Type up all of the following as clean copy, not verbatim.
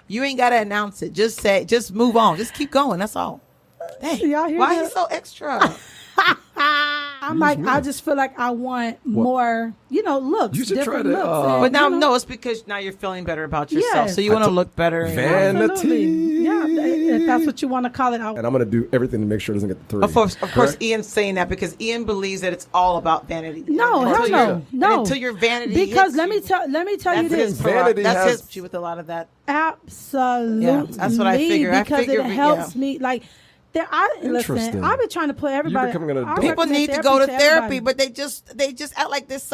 You ain't got to announce it. Just move on. Just keep going. That's all. Dang. Y'all hear Why that? are you so extra? I'm like, I just feel like I want more, looks. You should different try to, looks. But now, no, it's because now you're feeling better about yourself. Yes. So you want to look better. Vanity. Absolutely. Yeah, if that's what you want to call it. And I'm going to do everything to make sure it doesn't get the 3. Of course, Ian's saying that because Ian believes that it's all about vanity. No, hell no. Until your vanity Because hits let me you. tell you this. Vanity That's has- his with a lot of that. Absolutely. Yeah, that's what I figure. Because it helps me. Like, listen, Interesting. I've been trying to put everybody. becoming an adult. People need to go to therapy, but they just act like this.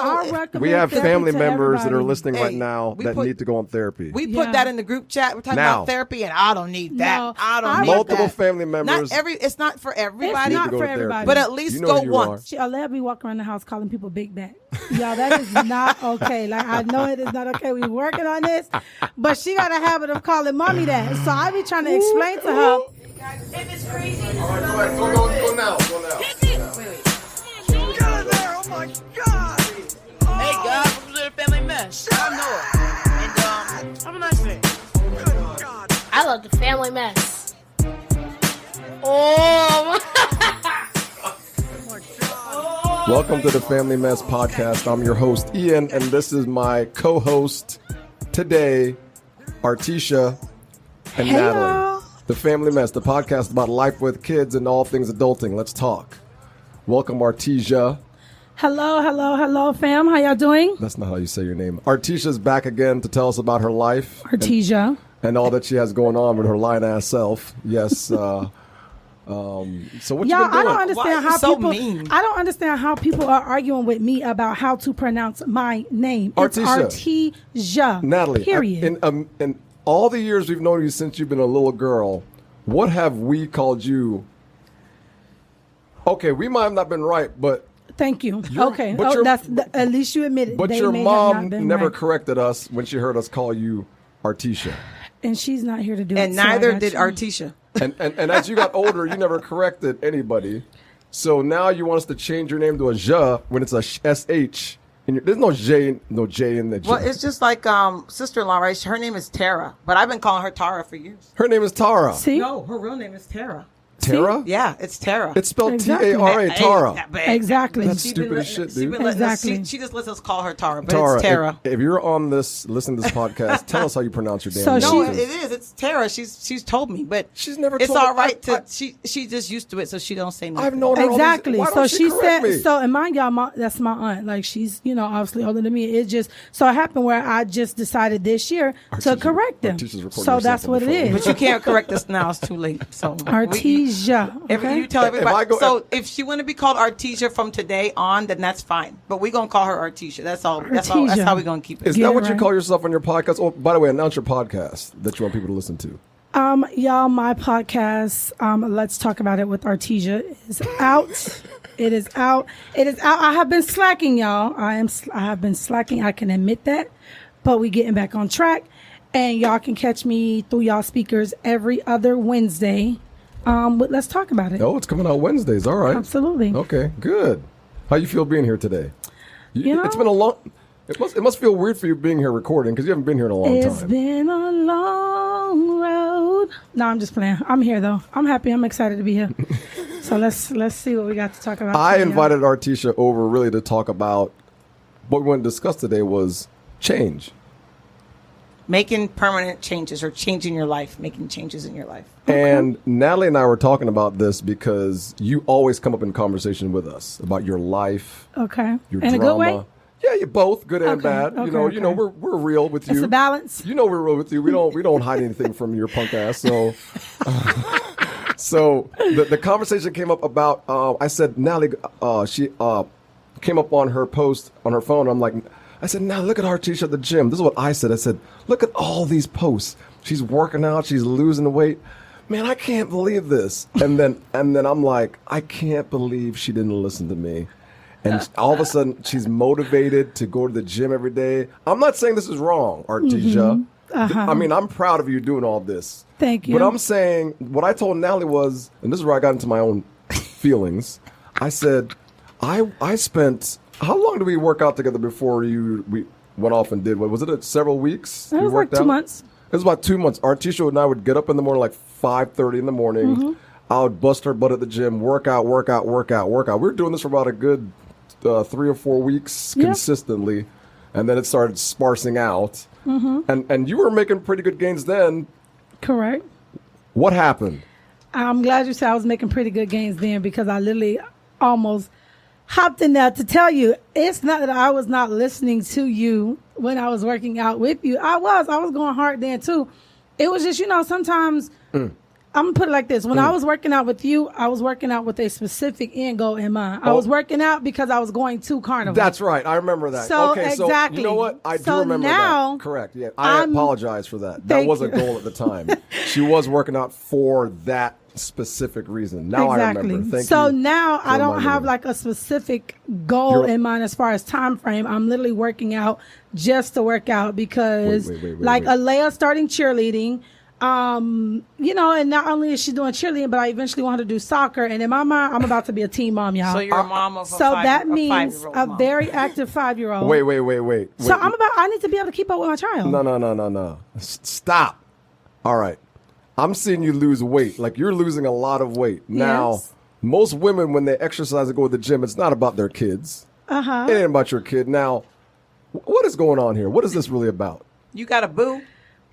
We have family members that are listening. listening right now that need to go on therapy. We put that in the group chat. We're talking about therapy, and I don't need that. No, I don't need Multiple that. family members. It's not for everybody. It's not for everybody. But at least go once. I'll let me walk around the house calling people big back. Y'all, that is not okay. Like, I know it is not okay. We're working on this, but she got a habit of calling mommy that. So I be trying to explain to her. If it's crazy. All right, go ahead. Go now. Wait. Get in there! Oh my God! Hey guys, welcome to the family mess. I'm Noah, and have a nice day. Good God! I love the family mess. Oh. Welcome to the Family Mess Podcast. I'm your host, Ian, and this is my co-host today, Arteshia and Natalie. The Family Mess, the podcast about life with kids and all things adulting. Let's talk. Welcome, Arteshia. Hello, fam. How y'all doing? That's not how you say your name. Artesia's back again to tell us about her life. Arteshia. And all that she has going on with her lying-ass self. Yes. So what you been doing? I don't understand how so people. mean? I don't understand how people are arguing with me about how to pronounce my name. It's Arteshia. Arteshia. Natalie. Period. In all the years we've known you since you've been a little girl, what have we called you? Okay, we might have not been right, but Thank you. Okay. but At least you admit it. But They your may mom have not been never right. corrected us when she heard us call you Arteshia. And she's not here to do it. And so I neither got did you. Arteshia. And as you got older, you never corrected anybody. So now you want us to change your name to a J when it's a SH. And there's no J in the J. Well, it's just like sister-in-law, right? Her name is Tara, but I've been calling her Tara for years. Her name is Tara. See? No, her real name is Tara. Tara? Yeah, it's Tara. It's spelled Exactly. T-A-R-A, Tara. Exactly. That's stupid as shit, dude. Exactly. She just lets us call her Tara, but Tara, it's Tara. if you're on this, listen to this podcast, tell us how you pronounce your damn So name. No, she- it is. It's Tara. She's told me, but She's never It's told me. all right to. She's just used to it, so she don't say nothing. I've known her Exactly. all these, So why don't she correct said, me? so and mind y'all, that's my aunt. Like, she's, obviously older than me. It just, so it happened where I just decided this year to correct them. Artesia's recording So herself that's on what the it phone. is. But you can't correct us now. It's too late. So Artesia. You tell everybody. If I go- if she want to be called Arteshia from today on, then that's fine. But we're gonna call her Arteshia. That's all. That's Arteshia. how we're gonna keep it. Is Get that it what you right. call yourself on your podcast? Oh, by the way, announce your podcast that you want people to listen to. Y'all, my podcast, Let's Talk About It with Artesia is out. It is out. I have been slacking, y'all. I have been slacking. I can admit that, but we getting back on track, and y'all can catch me through y'all speakers every other Wednesday. But let's talk about it. Oh, it's coming out Wednesdays. All right. Absolutely. Okay, good. How you feel being here today? You It's know- been a long. It must feel weird for you being here recording because you haven't been here in a long It's time. been a long road. No, I'm just playing. I'm here though. I'm happy. I'm excited to be here. So let's see what we got to talk about. I today, y'all. invited Arteshia over really to talk about what we want to discuss today was change. Making permanent changes or changing your life, making changes in your life. And Natalie and I were talking about this because you always come up in conversation with us about your life, Okay. your In drama. a good way? Yeah, you both good and Okay, bad. You know, okay. we're real with you. It's a balance. You know we're real with you. We don't hide anything from your punk ass. So, so the conversation came up about. I said Natalie. She came up on her post on her phone. I'm like, I said, now look at Arteshia at the gym. This is what I said. I said, look at all these posts. She's working out. She's losing weight. Man, I can't believe this. And then I'm like, I can't believe she didn't listen to me. And all of a sudden, she's motivated to go to the gym every day. I'm not saying this is wrong, Arteshia. I mean, I'm proud of you doing all this. Thank you. But I'm saying, what I told Natalie was, and this is where I got into my own feelings. I said, I spent, how long did we work out together before we went off and did what? Was it several weeks? It you was like worked 2 out? months. It was about 2 months. Arteshia and I would get up in the morning like 5:30 in the morning. Mm-hmm. I would bust her butt at the gym, work out. We were doing this for about a good 3 or 4 weeks consistently, and then it started sparsing out. And you were making pretty good gains then. Correct. What happened? I'm glad you said I was making pretty good gains then, because I literally almost hopped in there to tell you. It's not that I was not listening to you when I was working out with you. I was going hard then too. It was just, sometimes I'm gonna put it like this. When I was working out with you, I was working out with a specific end goal in mind. I was working out because I was going to carnival. That's right. I remember that. So, okay, exactly. So you know what? I do So remember now, that. Correct. Yeah. I apologize for that. That Thank was a you. goal at the time. She was working out for that specific reason. Now I remember. Thank you. So now I don't reminding have me. like a specific goal in mind as far as time frame. I'm literally working out just to work out because Wait, Alea starting cheerleading, and not only is she doing cheerleading, but I eventually want her to do soccer. And in my mind, I'm about to be a teen mom, y'all. So you're a mom of that means a 5-year-old a mom. very active 5-year-old. Wait. So I need to be able to keep up with my child. No. Stop. All right. I'm seeing you lose weight. Like, you're losing a lot of weight. Now, Yes. most women, when they exercise and go to the gym, it's not about their kids. It ain't about your kid. Now, what is going on here? What is this really about? You got a boo?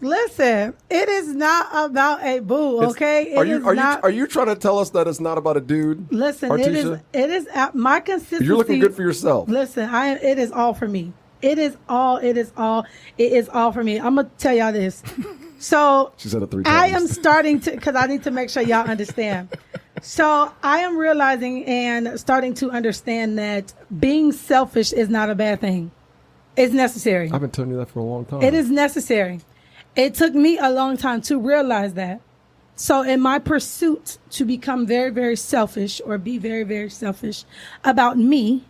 Listen, it is not about a boo, okay? Are you trying to tell us that it's not about a dude? Listen, Arteshia? it is my consistency. You're looking good for yourself. Listen, it is all for me. It is all for me. I'm gonna tell y'all this. So She said it 3 times. I am starting to, because I need to make sure y'all understand. So I am realizing and starting to understand that being selfish is not a bad thing. It's necessary. I've been telling you that for a long time. It is necessary. It took me a long time to realize that. So in my pursuit to become very, very selfish or be very, very selfish about me,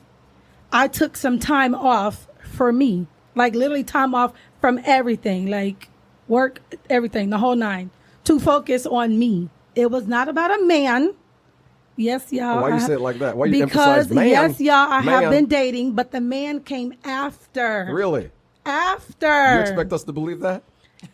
I took some time off for me, like literally time off from everything, like work, everything, the whole 9, to focus on me. It was not about a man. Yes, y'all. Why you say it like that? Why you because emphasize man? Yes, y'all, I have Man. been dating, but the man came after. Really? After. You expect us to believe that?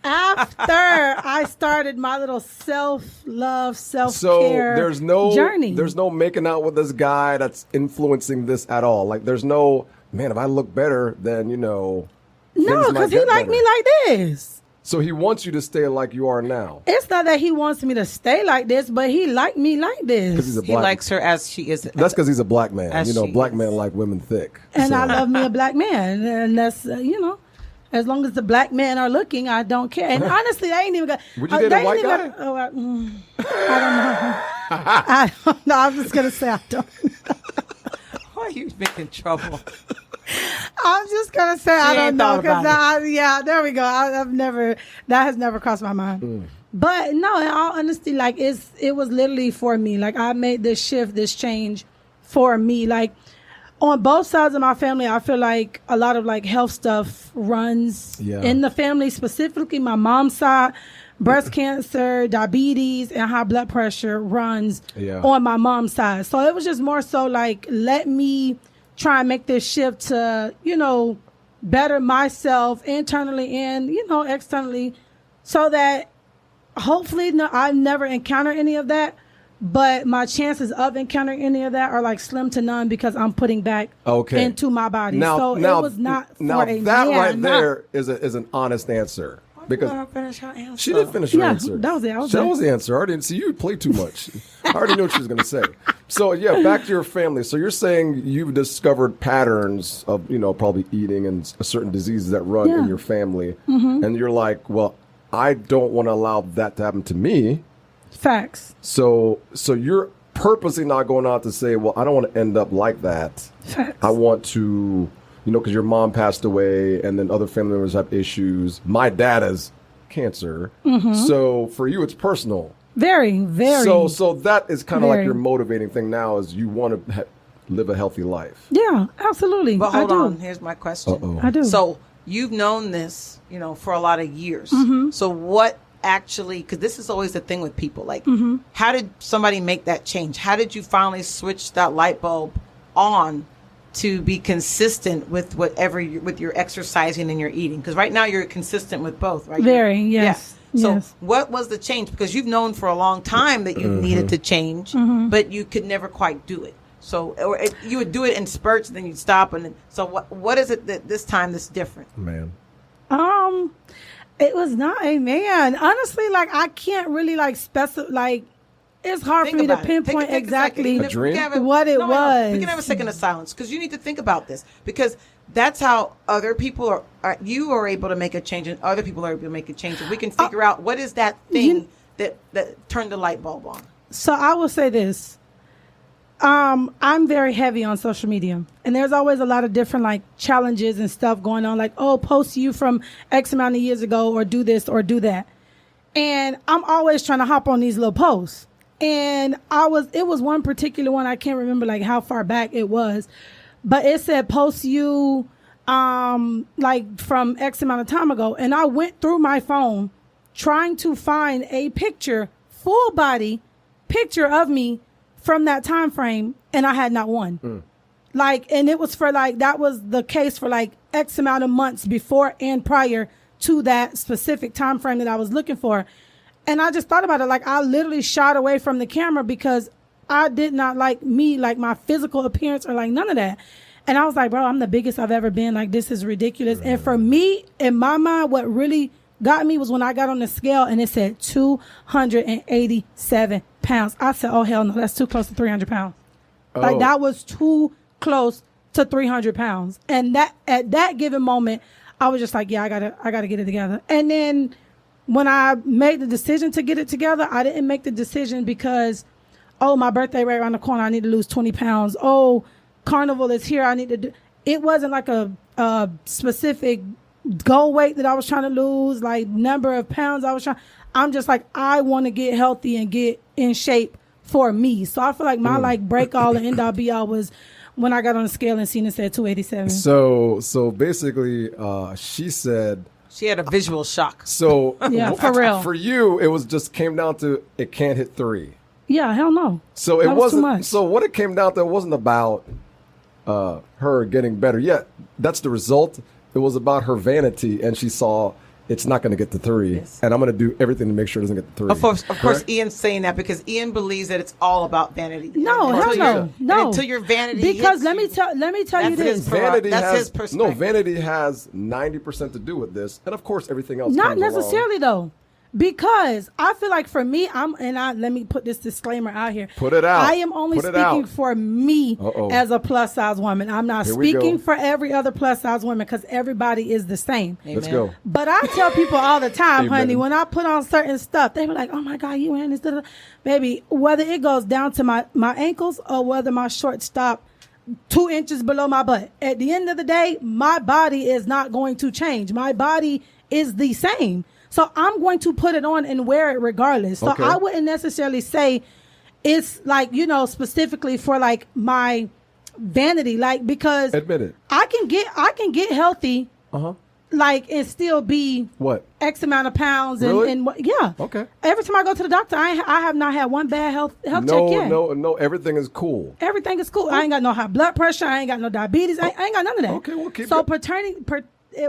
After I started my little self-love, So self-care there's no journey. There's no making out with this guy that's influencing this at all. Like, there's no, man, if I look better, then, no, things might because he get liked better. me like this. So he wants you to stay like you are now. It's not that he wants me to stay like this, but he liked me like Because this. he's a He black. likes her as she is. That's because he's a black man. As she Black is. men like women thick. And So- I love me a black man. And that's, as long as the black men are looking, I don't care. And honestly, I ain't even got. Would you date a white guy? I don't know. I don't know. I'm just going to say I don't. Why are you making trouble? I'm just gonna say I don't ain't know thought about because there we go. That has never crossed my mind. But no, in all honesty, like it was literally for me. Like I made this shift, this change for me. Like on both sides of my family, I feel like a lot of like health stuff runs in the family. Specifically, my mom's side, breast cancer, diabetes, and high blood pressure runs on my mom's side. So it was just more so like let me try and make this shift to, better myself internally and, externally so that hopefully I never encounter any of that. But my chances of encountering any of that are like slim to none because I'm putting back into my body. So it was not for now a that man. right there is an honest answer. Because Finish her answer. she did finish her answer. that was it. That was the answer. I didn't see you play too much. I already knew what she was going to say. So, back to your family. So you're saying you've discovered patterns of, probably eating and certain diseases that run in your family. And you're like, well, I don't want to allow that to happen to me. Facts. So you're purposely not going out to say, well, I don't want to end up like that. Facts. I want to... because your mom passed away and then other family members have issues. My dad has cancer. So for you, it's personal. Very, very. So that is kind of like Very. your motivating thing now is you want to live a healthy life. Yeah, absolutely. But hold I do. on. Here's my question. Uh-oh. I do. So you've known this, for a lot of years. So what actually, because this is always the thing with people, like how did somebody make that change? How did you finally switch that light bulb on to be consistent with with your exercising and your eating? Because right now you're consistent with both, right? Very, yes. Yeah. So yes. what was the change? Because you've known for a long time that you needed to change, but you could never quite do it. So you would do it in spurts, then you'd stop. And then, so what is it that this time that's different? Man. It was not a man. Honestly, like I can't really like specify. Like it's hard for me to pinpoint exactly what it was. We can have a second of silence because you need to think about this, because that's how other people you are able to make a change, and other people are able to make a change. And we can figure out what is that thing that turned the light bulb on. So I will say this. I'm very heavy on social media, and there's always a lot of different like challenges and stuff going on. Like, oh, post you from X amount of years ago, or do this or do that. And I'm always trying to hop on these little posts. And it was one particular one. I can't remember like how far back it was, but it said post you, like from X amount of time ago. And I went through my phone trying to find a picture, full body picture of me from that time frame, and I had not one. Like, and it was for like, that was the case for like X amount of months before and prior to that specific time frame that I was looking for. And I just thought about it. Like, I literally shot away from the camera because I did not like me, like my physical appearance or like none of that. And I was like, bro, I'm the biggest I've ever been. Like, this is ridiculous. And for me, in my mind, what really got me was when I got on the scale and it said 287 pounds. I said, oh, hell no, that's too close to 300 pounds. Like, that was too close to 300 pounds. And that at that given moment, I was just like, yeah, I gotta get it together. And then when I made the decision to get it together, I didn't make the decision because, oh, my birthday right around the corner, I need to lose 20 pounds. Oh, carnival is here, I need to do. It wasn't like a specific goal weight that I was trying to lose, like number of pounds I was trying. I'm just like, I want to get healthy and get in shape for me. So I feel like my like break all and end all be all was when I got on the scale and seen it said 287. So basically, she said she had a visual shock. So yeah, for real. For you, it was just came down to it can't hit 3. Yeah, hell no. So it wasn't. Too much. So what it came down to, it wasn't about her getting better. Yeah, that's the result. It was about her vanity, and she saw it's not going to get to 3, and I'm going to do everything to make sure it doesn't get to 3. Of course, Ian's saying that because Ian believes that it's all about vanity. No, no. Until your vanity, because let me tell you this. That's his perspective. No, vanity has 90% to do with this, and of course, everything else. Not necessarily though. Because I feel like for me, let me put this disclaimer out here. Put it out. I am only speaking for me as a plus size woman. I'm not speaking for every other plus size woman because everybody is the same. Amen. Let's go. But I tell people all the time, honey, when I put on certain stuff, they be like, oh my God, you wearing this. Baby, whether it goes down to my ankles or whether my shorts stop 2 inches below my butt. At the end of the day, my body is not going to change. My body is the same. So I'm going to put it on and wear it regardless. So I wouldn't necessarily say it's like, specifically for like my vanity, like, because admit it. I can get healthy, like, and still be what X amount of pounds. Really? And yeah. Okay. Every time I go to the doctor, I have not had one bad health check yet. No, everything is cool. Everything is cool. I ain't got no high blood pressure. I ain't got no diabetes. I ain't got none of that. Okay, well, keep so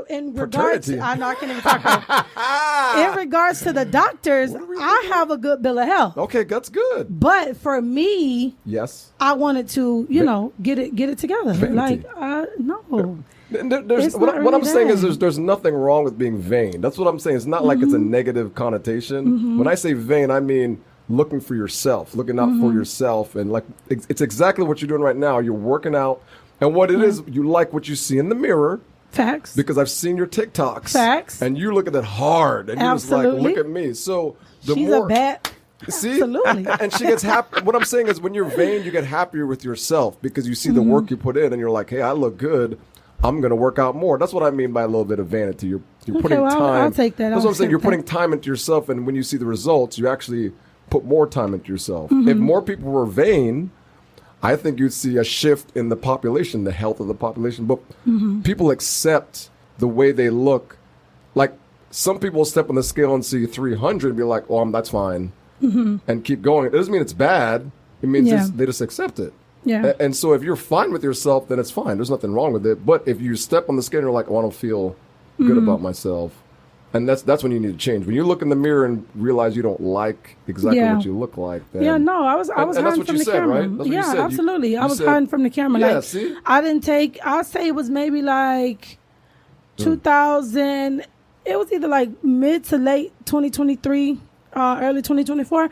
in regards to, I can't even talk about in regards to the doctors, I have a good bill of health. Okay, that's good. But for me, yes, I wanted to, get it together. Vanity. Like, no. What I'm saying is there's nothing wrong with being vain. That's what I'm saying. It's not like it's a negative connotation. When I say vain, I mean looking for yourself, looking out for yourself. And like, it's exactly what you're doing right now. You're working out. And what it is, you like what you see in the mirror. Facts. Because I've seen your TikToks. Facts. And you look at it hard. And you're just like, look at me. So She's a bad. See? Absolutely. And she gets happy. What I'm saying is when you're vain, you get happier with yourself because you see the work you put in and you're like, hey, I look good. I'm going to work out more. That's what I mean by a little bit of vanity. You're putting time. I'll take that. That's what I'm saying. You're putting time into yourself. And when you see the results, you actually put more time into yourself. If more people were vain, I think you'd see a shift in the population, the health of the population. But people accept the way they look. Like some people step on the scale and see 300 and be like, that's fine, and keep going. It doesn't mean it's bad. It means they just accept it. Yeah. And so if you're fine with yourself, then it's fine. There's nothing wrong with it. But if you step on the scale and you're like, oh, I don't feel good about myself, and that's when you need to change. When you look in the mirror and realize you don't like exactly what you look like, then I was hiding from the camera. Right? That's what you said. Absolutely. I was hiding from the camera. Yeah, like, see? I'd say it was maybe like 2000. It was either like mid to late 2023, early 2024.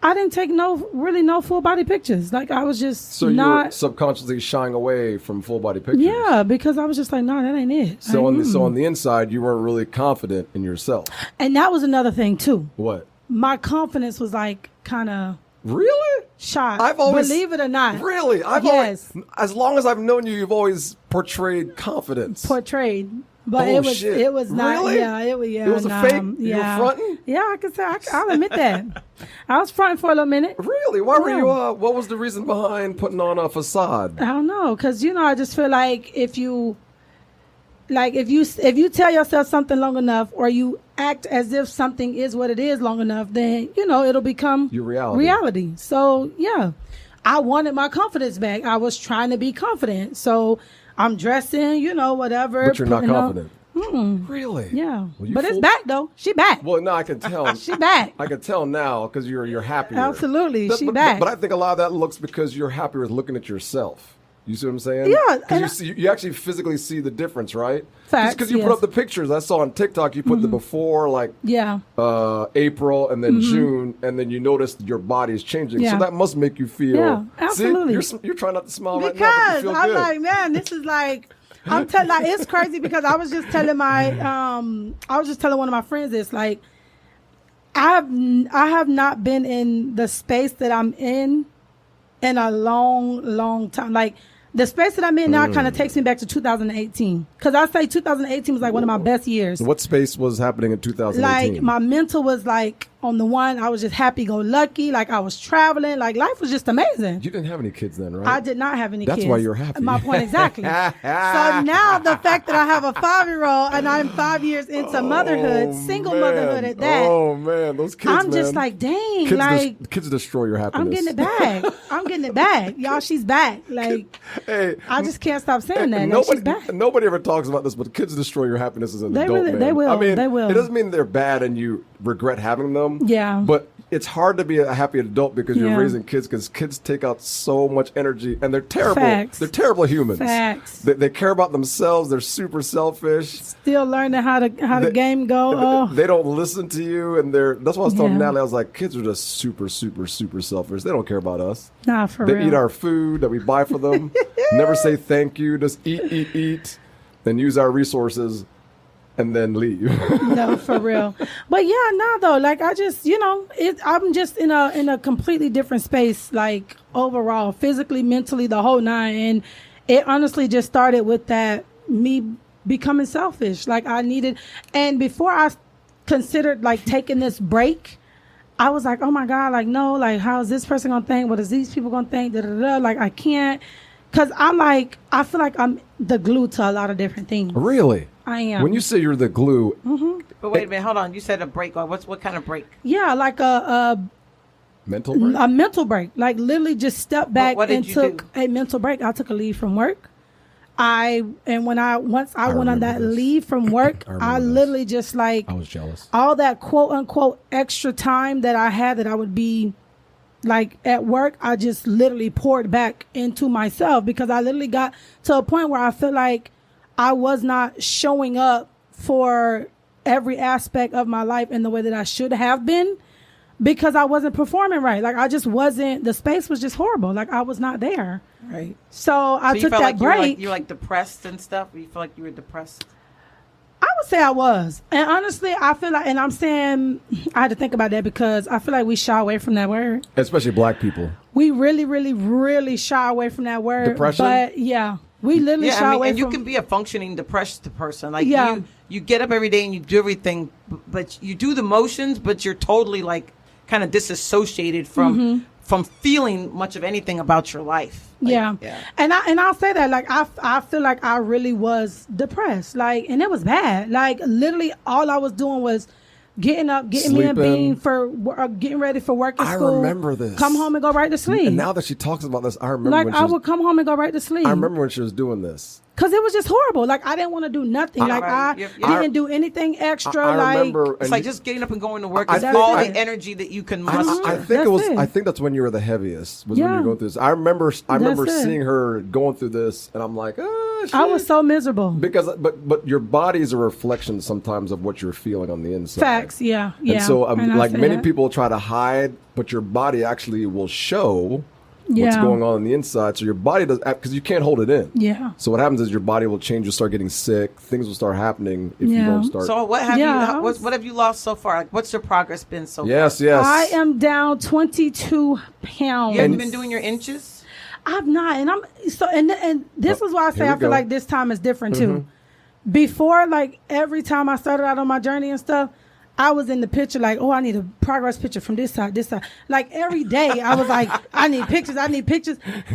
I didn't take no full body pictures. Like I was just you were subconsciously shying away from full body pictures. Yeah, because I was just like, no, that ain't it. So on the inside, you weren't really confident in yourself. And that was another thing too. What? My confidence was like kind of really shot. I've always, believe it or not. Really, always, as long as I've known you, you've always portrayed confidence. But it was not. Really? Yeah, it was a fake. You were fronting. Yeah, I can say I'll admit that. I was fronting for a little minute. Really? Why were you? What was the reason behind putting on a facade? I don't know, because I just feel like if you tell yourself something long enough, or you act as if something is what it is long enough, then it'll become your reality. So yeah, I wanted my confidence back. I was trying to be confident, so I'm dressing, whatever. But you're not confident. Really? Yeah. But it's back though. She back. Well, no, I can tell. She back. I can tell now because you're happier. Absolutely, she back. But I think a lot of that looks because you're happier with looking at yourself. You see what I'm saying? Yeah. Because you actually physically see the difference, right? Facts. Because you put up the pictures. I saw on TikTok you put the before, like April and then June, and then you noticed your body is changing. Yeah. So that must make you feel. Yeah, absolutely. See, you're trying not to smile because right now, but you feel I'm good. like, man, this is like. It's crazy because I was just telling one of my friends this, like, I have not been in the space that I'm in a long time. Like, the space that I'm in now kind of takes me back to 2018. Because I say 2018 was like one of my best years. What space was happening in 2018? Like, my mental was like on the one. I was just happy-go-lucky. Like, I was traveling. Like, life was just amazing. You didn't have any kids then, right? I did not have any kids. That's why you're happy. My point exactly. So now the fact that I have a 5-year-old and I'm 5 years into motherhood, single motherhood at that. Oh, man. Those kids, I'm just like, dang. Kids destroy your happiness. I'm getting it back. Y'all, she's back. Like, hey, I just can't stop saying that. She's back. Nobody ever talks about this, but kids destroy your happiness as an adult, man. They will. I mean, they will. It doesn't mean they're bad and you regret having them. Yeah. But it's hard to be a happy adult because you're raising kids, because kids take out so much energy and they're terrible. Facts. They're terrible humans. Facts. They care about themselves. They're super selfish. Still learning how the game go. They don't listen to you, and that's why I was telling Natalie. I was like, kids are just super, super, super selfish. They don't care about us. Nah, for real. They eat our food that we buy for them. Never say thank you. Just eat, then use our resources, and then leave. No, for real. But yeah, now though, like I just, I'm just in a completely different space, like overall, physically, mentally, the whole nine. And it honestly just started with that me becoming selfish. Like I needed, and before I considered like taking this break, I was like, oh my God, like no, like how is this person gonna think? What is these people gonna think? Da, da, da. Like I can't, cause I feel like I'm the glue to a lot of different things. Really? I am. When you say you're the glue. Mm-hmm. But wait a minute, hold on. You said a break. What kind of break? Yeah, like a mental break. A mental break. Like literally just stepped back and took a mental break. I took a leave from work. Once I went on that leave from work, I literally just like I was jealous. All that quote unquote extra time that I had that I would be like at work, I just literally poured back into myself, because I literally got to a point where I feel like I was not showing up for every aspect of my life in the way that I should have been, because I wasn't performing right. Like I just wasn't, the space was just horrible. Like I was not there. Right. So I took that break. You were like depressed and stuff? You feel like you were depressed? I would say I was. And honestly, I feel like, and I'm saying, I had to think about that because I feel like we shy away from that word. Especially black people. We really, really, really shy away from that word. Depression? But yeah, we literally shy away and from. you can be a functioning depressed person. Like you get up every day and you do everything, but you do the motions, but you're totally like kind of disassociated from feeling much of anything about your life. Like, yeah. And I'll say that, like, I feel like I really was depressed, like, and it was bad. Like, literally all I was doing was getting up, getting me a Sleeping. bean for getting ready for work at I school. remember this. Come home and go right to sleep. And now that she talks about this, I remember like when she I was, would come home and go right to sleep. I remember when she was doing this. Because it was just horrible. Like, I didn't want to do nothing. Like, Right. I didn't do anything extra. I remember. It's like just getting up and going to work. I It's think all I- the energy that you can I muster. think it was. That's it. I think that's when you were the heaviest. Was when you Yeah. were going through this. I remember That's it. seeing her going through this, and I'm like, shit. I was so miserable. Because, but your body is a reflection sometimes of what you're feeling on the inside. Facts, yeah. And so, And I like say many that. people try to hide, but your body actually will show what's Yeah. going on the inside. So your body does, because you can't hold it in. Yeah. So what happens is your body will change. You'll start getting sick. Things will start happening if you Yeah. don't start. So what have Yeah, you? What have you lost so far? Like, what's your progress been so Yes, far? yes. I am down 22 pounds. You haven't been doing your inches. I've not, and I'm so, and this is why I say here I we feel go. like this time is different too. Before, like every time I started out on my journey and stuff, I was in the picture like, oh, I need a progress picture from this side, this side. Like every day, I was like, I need pictures.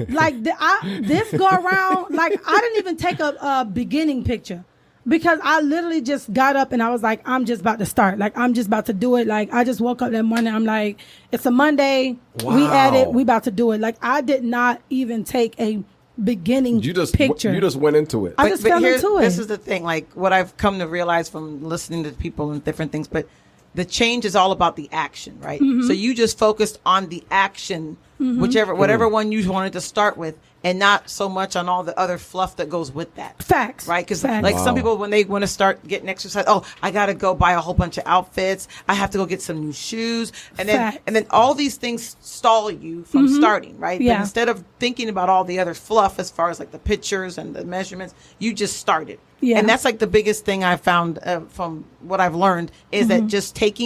Like this go around, like I didn't even take a beginning picture. Because I literally just got up and I was like, I'm just about to start. Like, I'm just about to do it. Like, I just woke up that morning. I'm like, it's a Monday. We Wow. at it. We about to do it. Like, I did not even take a beginning picture. You just went into it. I just fell into it. This is the thing. Like what I've come to realize from listening to people and different things, but the change is all about the action, right? Mm-hmm. So you just focused on the action, whatever one you wanted to start with, and not so much on all the other fluff that goes with that. Facts. Right? Because Facts. like some Wow. people, when they want to start getting exercise, oh, I got to go buy a whole bunch of outfits. I have to go get some new shoes. Facts. And then all these things stall you from starting, right? Yeah. But instead of thinking about all the other fluff as far as like the pictures and the measurements, you just started. Yeah. And that's like the biggest thing I found from what I've learned is that just pick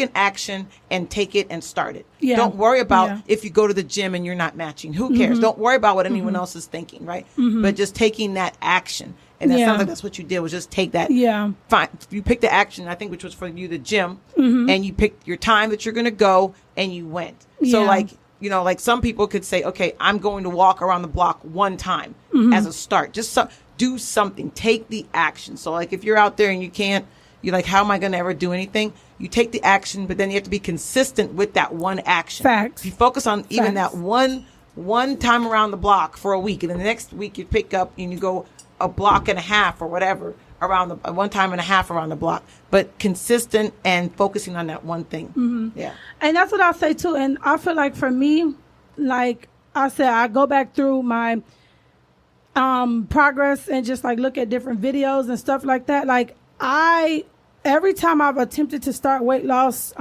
an action and take it and start it. Yeah. Don't worry about Yeah. if you go to the gym and you're not matching. Who cares? Don't worry about what anyone else is thinking, right? But just taking that action. And that Yeah. sounds like that's what you did was just take that. Yeah. Fine. You picked the action, I think, which was for you, the gym, and you picked your time that you're going to go and you went. So Yeah. like, you know, like some people could say, okay, I'm going to walk around the block one time as a start. Just do something. Take the action. So like if you're out there and you're like, how am I going to ever do anything? You take the action, but then you have to be consistent with that one action. Facts. If you focus on even Facts. that one time around the block for a week, and then the next week you pick up and you go a block and a half or whatever around the 1 time and a half around the block, but consistent and focusing on that one thing. Yeah. And that's what I'll say too. And I feel like for me, like I said, I go back through my progress and just like look at different videos and stuff like that. Like every time I've attempted to start weight loss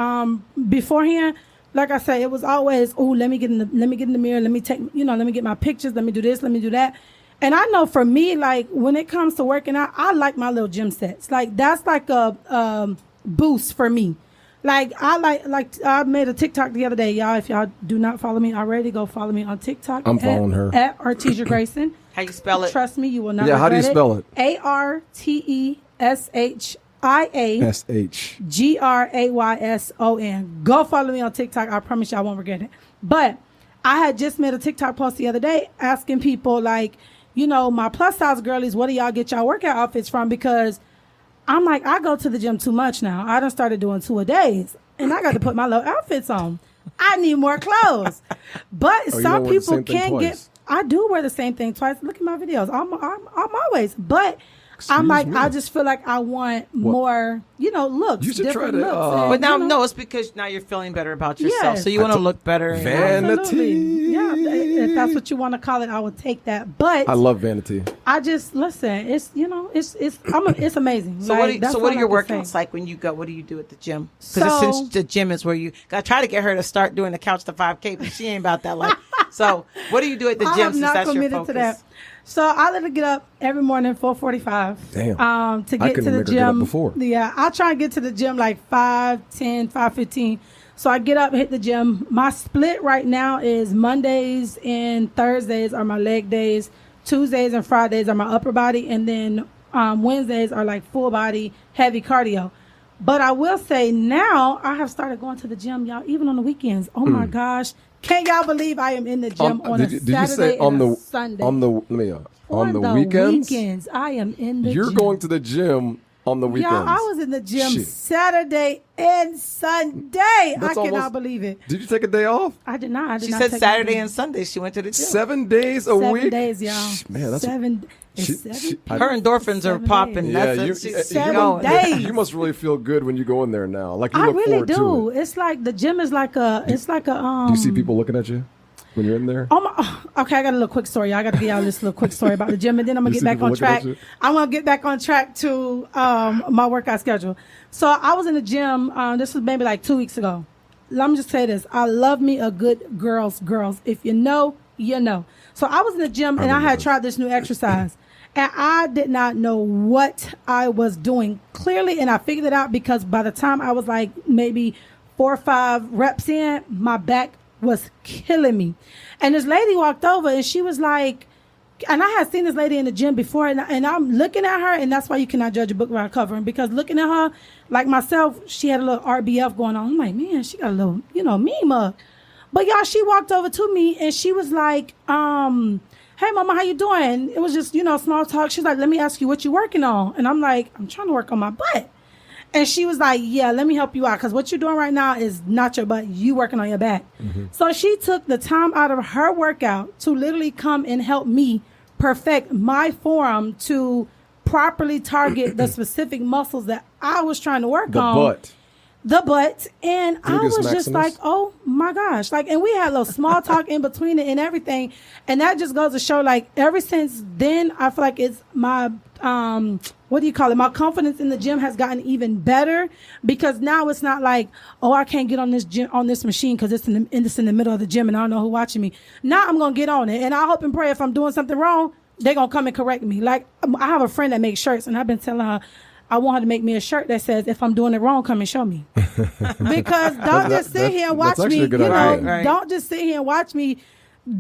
beforehand, like I said, it was always, oh, let me get in the mirror, let me get my pictures, let me do this, let me do that. And I know for me, like when it comes to working out, I like my little gym sets. Like that's like a boost for me. Like I made a TikTok the other day, y'all. If y'all do not follow me already, go follow me on TikTok. I'm following her. At Arteshia Grayson. How you spell it? Trust me, you will not. Yeah, how do you regret spell it? ARTESHIAGRAYSON. Go follow me on TikTok. I promise y'all won't regret it. But I had just made a TikTok post the other day asking people like, you know, my plus size girlies, where do y'all get y'all workout outfits from? Because I'm like, I go to the gym too much now. I done started doing 2 a days, and I got to put my little outfits on. I need more clothes. But you some don't wear the people same thing can twice. get. I do wear the same thing twice. Look at my videos. I'm always. But I'm like, me. I just feel like I want more, looks. You should try different to, looks. But now, you know, no, it's because now you're feeling better about yourself. Yes. So you want to look better. and- Vanity. absolutely. Yeah, if that's what you want to call it, I would take that. But I love vanity. I just listen. It's it's amazing. So Like, that's what are all your I can workouts say. like when you go? What do you do at the gym? Because So- since the gym is where I try to get her to start doing the couch to 5K, but she ain't about that life. So what do you do at the I gym am since not that's your committed focus? to that. So I literally get up every morning 4:45. Damn. To I get to couldn't the make her get up gym before. Yeah, I try and get to the gym like 5:10, 5:15. So I get up, hit the gym. My split right now is Mondays and Thursdays are my leg days. Tuesdays and Fridays are my upper body, and then Wednesdays are like full body heavy cardio. But I will say now I have started going to the gym, y'all, even on the weekends. Oh my gosh. Can't y'all believe I am in the gym on a Saturday and a Sunday? on the On the weekends? I am in the You're gym. going to the gym on the weekends. Yeah, I was in the gym Shit. Saturday and Sunday. That's I cannot almost- believe it. Did you take a day off? I did not. She said Saturday and Sunday she went to the gym. 7 days a 7 week? days, y'all. Man, that's seven. It's She- 7 she- days. Her endorphins are 7 popping. days. Yeah, That's you, she's 7 going. days. you must really feel good when you go in there now. Like you I look really forward do. to it. It's like the gym is like a. It's like a. Do you see people looking at you when you're in there? Oh my, okay, I got a little quick story. I got to give y'all this little quick story about the gym, and then I'm gonna You get see back people on looking at track. you? I want to get back on track to my workout schedule. So I was in the gym. This was maybe like 2 weeks ago. Let me just say this: I love me a good girls. If you know, you know. So I was in the gym and I had tried this new exercise, and I did not know what I was doing clearly, and I figured it out because by the time I was like maybe 4 or 5 reps in, my back was killing me. And this lady walked over and she was like, and I had seen this lady in the gym before, and I'm looking at her, and that's why you cannot judge a book by covering, because looking at her, like myself, she had a little RBF going on. I'm like, man, she got a little, mean mug. But y'all, she walked over to me and she was like, hey mama, how you doing? It was just, small talk. She's like, let me ask you what you working on. And I'm like, I'm trying to work on my butt. And she was like, yeah, let me help you out, because what you're doing right now is not your butt. You working on your back. Mm-hmm. So she took the time out of her workout to literally come and help me perfect my form to properly target the specific muscles that I was trying to work on. The butt. And I was just like, oh my gosh. Like, and we had a little small talk in between it and everything. And that just goes to show, like, ever since then, I feel like it's my, my confidence in the gym has gotten even better, because now it's not like, oh, I can't get on this machine because it's in the middle of the gym and I don't know who's watching me. Now I'm going to get on it. And I hope and pray if I'm doing something wrong, they're going to come and correct me. Like, I have a friend that makes shirts, and I've been telling her, I want her to make me a shirt that says, if I'm doing it wrong, come and show me. Because don't just sit here and watch me, don't just sit here and watch me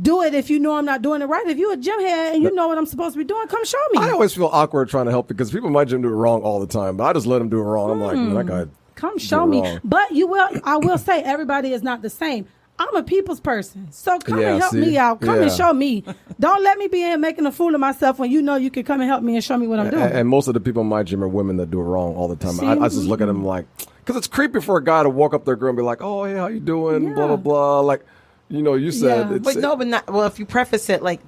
do it if you know I'm not doing it right. If you're a gym head and you know what I'm supposed to be doing, come show me. I always feel awkward trying to help because people in my gym do it wrong all the time, but I just let them do it wrong. I'm like, man, that guy. Come show me. Wrong. But I will say everybody is not the same. I'm a people's person. So come and help me out. Come and show me. Don't let me be in making a fool of myself when you know you can come and help me and show me what I'm doing. And most of the people in my gym are women that do it wrong all the time. I just look at them like, because it's creepy for a guy to walk up their girl and be like, oh, hey, how you doing? Yeah. Blah, blah, blah. Like, you said. Yeah. But not. Well, if you preface it like,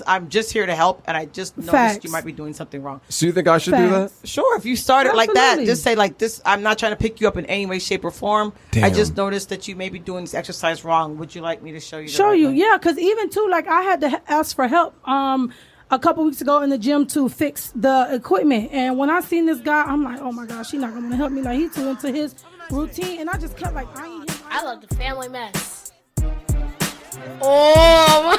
I'm just here to help, and I just noticed you might be doing something wrong. So you think I should do that? Sure. If you start it like that, just say like this, I'm not trying to pick you up in any way, shape, or form. Damn. I just noticed that you may be doing this exercise wrong. Would you like me to show you? Yeah. Because even too, like, I had to ask for help a couple weeks ago in the gym to fix the equipment. And when I seen this guy, I'm like, oh my gosh, he's not going to help me. Like, he's too into his routine. And I just kept like, I love the family mess. Oh,